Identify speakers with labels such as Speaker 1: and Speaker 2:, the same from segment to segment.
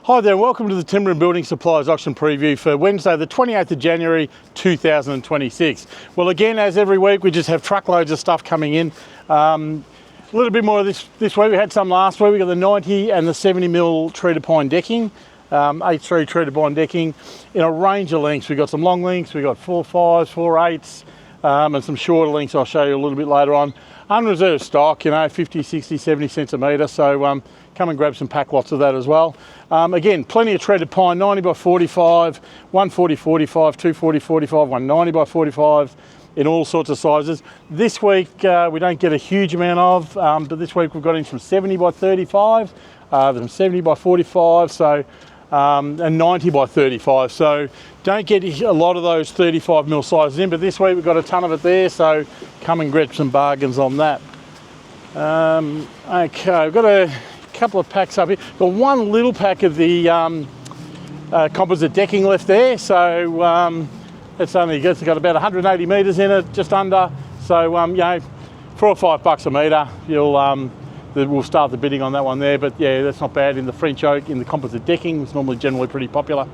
Speaker 1: Hi there, welcome to the Timber and Building Supplies auction preview for Wednesday the 28th of January 2026. Well, again, as every week, we just have truckloads of stuff coming in. A little bit more of this week. We had some last week. We got the 90 and the 70mm treated pine decking, H3 treated pine decking in a range of lengths. We got some long lengths, we got 4.5s, 4.8s, and some shorter lengths I'll show you a little bit later on. Unreserved stock, 50, 60, 70 cents a metre, so come and grab some pack lots of that as well. Again, plenty of treated pine, 90 by 45, 140 45, 240 45, 190 by 45 in all sorts of sizes. This week we don't get a huge amount of, but this week we've got in some 70 by 35, some 70 by 45, so and 90 by 35. So don't get a lot of those 35mm sizes in, but this week we've got a ton of it there, so come and grab some bargains on that. Okay, we've got a couple of packs up here. Got one little pack of the composite decking left there, so it's got about 180 metres in it, just under. So $4 or $5 a metre, we'll start the bidding on that one there. But yeah, that's not bad in the French oak, in the composite decking. It's normally generally pretty popular.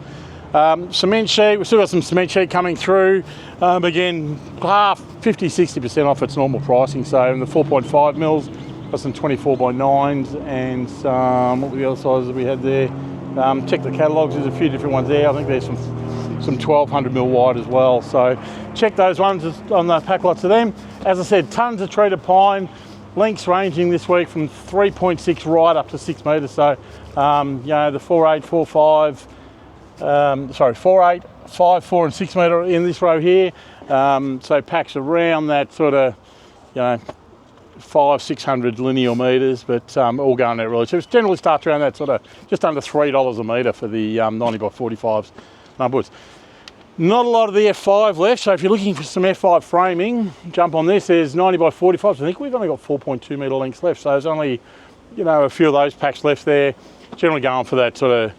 Speaker 1: Cement sheet, we've still got some cement sheet coming through. Again, 50-60% off its normal pricing. So in the 4.5 mils, got some 24 by 9s and some, what were the other sizes we had there? Check the catalogues, there's a few different ones there. I think there's some 1200mm wide as well. So check those ones on the pack lots of them. As I said, tons of treated pine, lengths ranging this week from 3.6 right up to 6 metres. So, the 4.8, 4.5, 4.8, 5, 4 and 6 metre in this row here. So packs around that sort of, 500-600 linear metres, but all going out really cheap. It generally starts around that sort of just under $3 a metre for the 90 by 45s numbers. Not a lot of the F5 left, so if you're looking for some F5 framing, jump on this. There's 90 by 45s. I think we've only got 4.2 metre lengths left, so there's only a few of those packs left there. Generally going for that sort of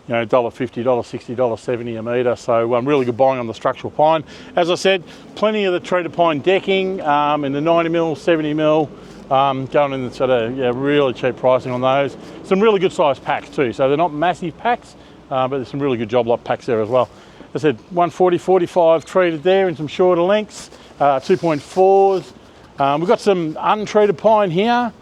Speaker 1: $1.50, $1.60, $1.70 a metre, so really good buying on the structural pine. As I said, plenty of the treated pine decking in the 90mm, 70mm, going in the sort of really cheap pricing on those. Some really good sized packs too, so they're not massive packs, but there's some really good job lot packs there as well. As I said, 140, 45 treated there in some shorter lengths, 2.4s. We've got some untreated pine here.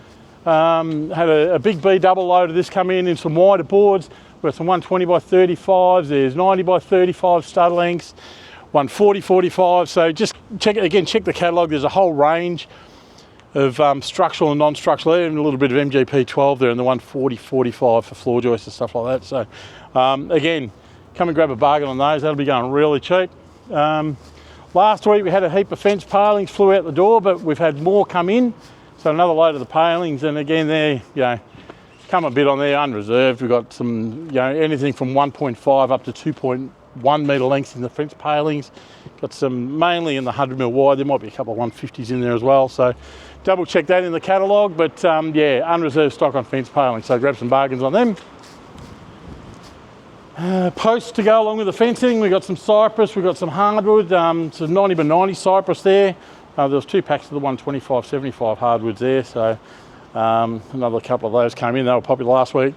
Speaker 1: Had a big B double load of this come in some wider boards. We've got some 120 by 35s, there's 90 by 35 stud lengths, 140, 45. So just check the catalogue. There's a whole range of structural and non-structural, even a little bit of MGP 12 there in the 140, 45 for floor joists and stuff like that. So again, come and grab a bargain on those. That'll be going really cheap. Last week we had a heap of fence palings flew out the door, but we've had more come in. So another load of the palings, and again they're, come a bit on there, unreserved. We've got some, anything from 1.5 up to 2.1 metre lengths in the fence palings. Got some mainly in the 100mm wide. There might be a couple of 150s in there as well. So double check that in the catalogue. But unreserved stock on fence palings. So grab some bargains on them. Posts to go along with the fencing. We've got some cypress. We've got some hardwood. So 90 by 90 cypress there. There was 2 packs of the 125, 75 hardwoods there. So another couple of those came in. They were popular last week.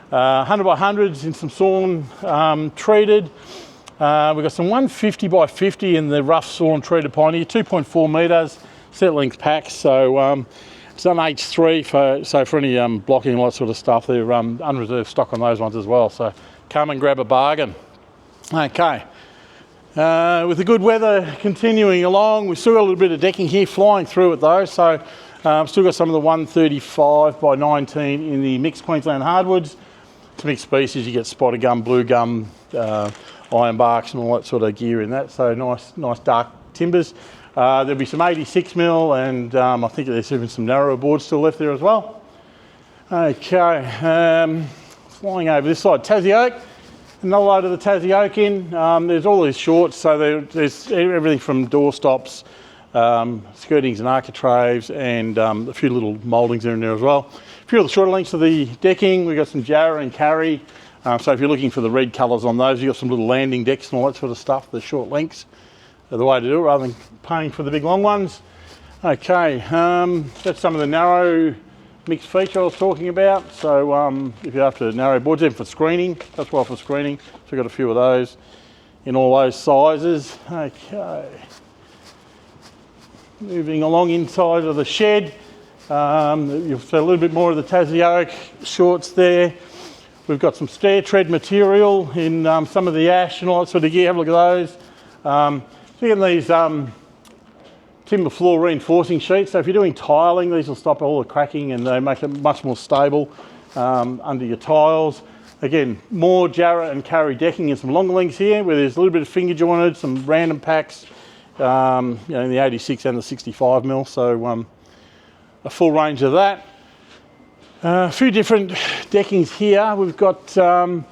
Speaker 1: 100 by 100s in some sawn treated. We've got some 150 by 50 in the rough sawn treated pine here, 2.4 metres, set length packs. So it's an H3 for any blocking and all that sort of stuff. They're unreserved stock on those ones as well. So come and grab a bargain. Okay. With the good weather continuing along, we've still got a little bit of decking here flying through it though. So still got some of the 135 by 19 in the mixed Queensland hardwoods. It's mixed species. You get spotted gum, blue gum, iron barks and all that sort of gear in that. So nice dark timbers. There'll be some 86mm and I think there's even some narrower boards still left there as well. Okay, flying over this side, Tassie oak. Another load of the Tassie oak in. There's all these shorts, so there's everything from door stops, skirtings and architraves, and a few little mouldings in there as well. A few of the shorter lengths of the decking. We've got some Jarrah and Carry. So if you're looking for the red colours on those, you've got some little landing decks and all that sort of stuff. The short lengths are the way to do it rather than paying for the big long ones. Okay, that's some of the narrow mixed feature I was talking about. So if you have to narrow boards in for screening, that's why for screening. So we've got a few of those in all those sizes. Okay. Moving along inside of the shed, you'll see a little bit more of the Tassie oak shorts there. We've got some stair tread material in some of the ash and all that sort of gear. Have a look at those. So you're getting these timber floor reinforcing sheets. So if you're doing tiling, these will stop all the cracking and they make it much more stable under your tiles. Again, more Jarrah and Carry decking and some longer links here where there's a little bit of finger jointed, some random packs, you know, in the 86 and the 65 mil. So a full range of that. A few different deckings here. We've got the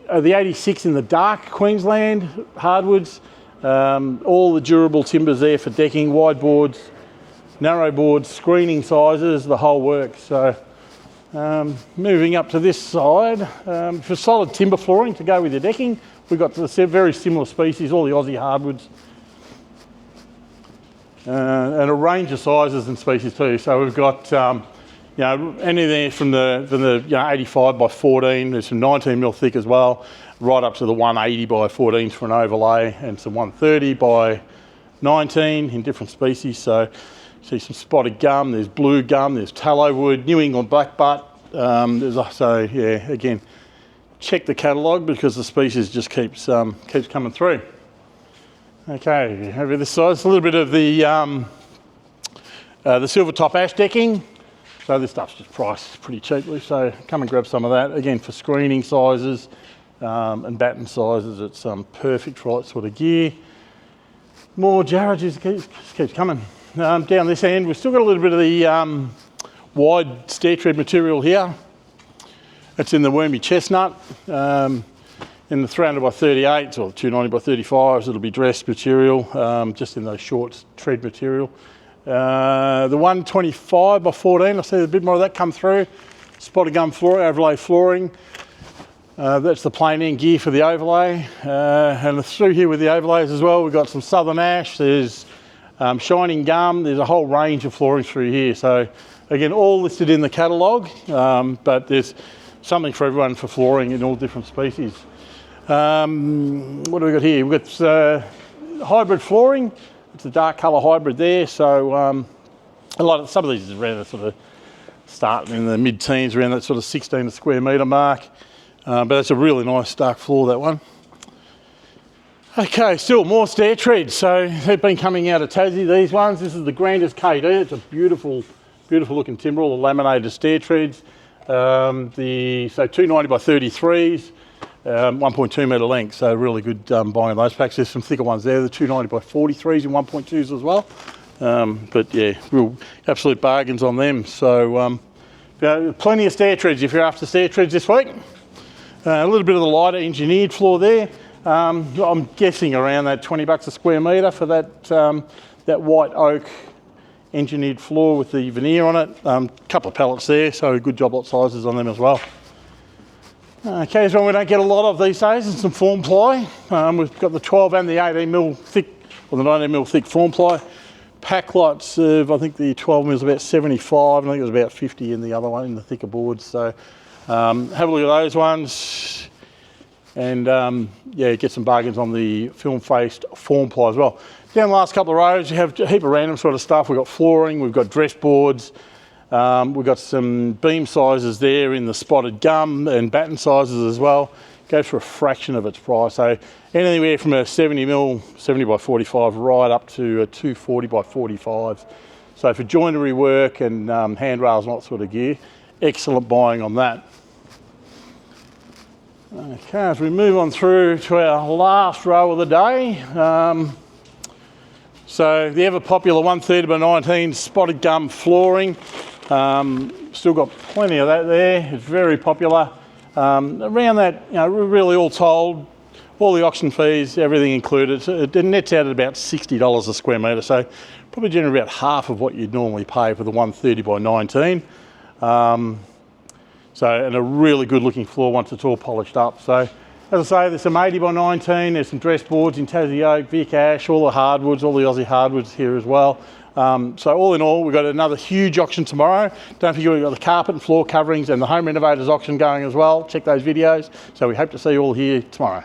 Speaker 1: 86 in the dark Queensland hardwoods. All the durable timbers there for decking, wide boards, narrow boards, screening sizes, the whole works. So moving up to this side, for solid timber flooring to go with your decking, we've got the very similar species, all the Aussie hardwoods. And a range of sizes and species too. So we've got you know, anything from the you know, 85 by 14, there's some 19 mil thick as well, right up to the 180 by 14s for an overlay, and some 130 by 19 in different species. So you see some spotted gum, there's blue gum, there's tallow wood, New England blackbutt. There's also, yeah, again, check the catalogue because the species just keeps coming through. Okay, over this side, it's a little bit of the silver top ash decking. So this stuff's just priced pretty cheaply, so come and grab some of that. Again, for screening sizes and batten sizes, it's perfect for that sort of gear. More Jarrah just keeps coming. Down this end, we've still got a little bit of the wide stair tread material here. It's in the wormy chestnut. In the 300 by 38s or 290 by 35s, it'll be dressed material, just in those short tread material. The 125 by 14, I see a bit more of that come through. Spotted gum floor, overlay flooring. That's the plain end gear for the overlay. And through here with the overlays as well, we've got some southern ash, there's shining gum, there's a whole range of flooring through here. So again, all listed in the catalogue, but there's something for everyone for flooring in all different species. What do we got here? We've got hybrid flooring. It's a dark colour hybrid there, so some of these is around the sort of starting in the mid-teens, around that sort of 16 square metre mark. But it's a really nice dark floor, that one. Okay, still more stair treads. So they've been coming out of Tassie, these ones. This is the Grandest KD. It's a beautiful, beautiful looking timber, all the laminated stair treads. So 290 by 33s. 1.2 metre length, so really good buying of those packs. There's some thicker ones there, the 290 by 43s and 1.2s as well. But yeah, real absolute bargains on them. So plenty of stair treads if you're after stair treads this week. A little bit of the lighter engineered floor there. I'm guessing around that $20 a square metre for that white oak engineered floor with the veneer on it. Couple of pallets there, so good job lot sizes on them as well. Okay, so we don't get a lot of these days, and some form ply. We've got the 12 and the 18 mil thick, or the 19 mil thick form ply. Pack lots of, I think the 12 mil is about 75, and I think it was about 50 in the other one, in the thicker boards. So have a look at those ones, and yeah, get some bargains on the film-faced form ply as well. Down the last couple of rows, you have a heap of random sort of stuff. We've got flooring, we've got dress boards. We've got some beam sizes there in the spotted gum and batten sizes as well. Goes for a fraction of its price. So anywhere from a 70 by 45 right up to a 240 by 45. So for joinery work and handrails and that sort of gear, excellent buying on that. Okay, as we move on through to our last row of the day. So the ever popular 130 by 19 spotted gum flooring. Still got plenty of that there. It's very popular. Around that, you know, really all told, all the auction fees, everything included, it nets out at about $60 a square metre. So probably generally about half of what you'd normally pay for the 130 by 19. And a really good looking floor once it's all polished up. So as I say, there's some 80 by 19, there's some dress boards in Tassie oak, Vic ash, all the hardwoods, all the Aussie hardwoods here as well. So all in all, we've got another huge auction tomorrow. Don't forget, we've got the carpet and floor coverings and the home renovators auction going as well. Check those videos. So we hope to see you all here tomorrow.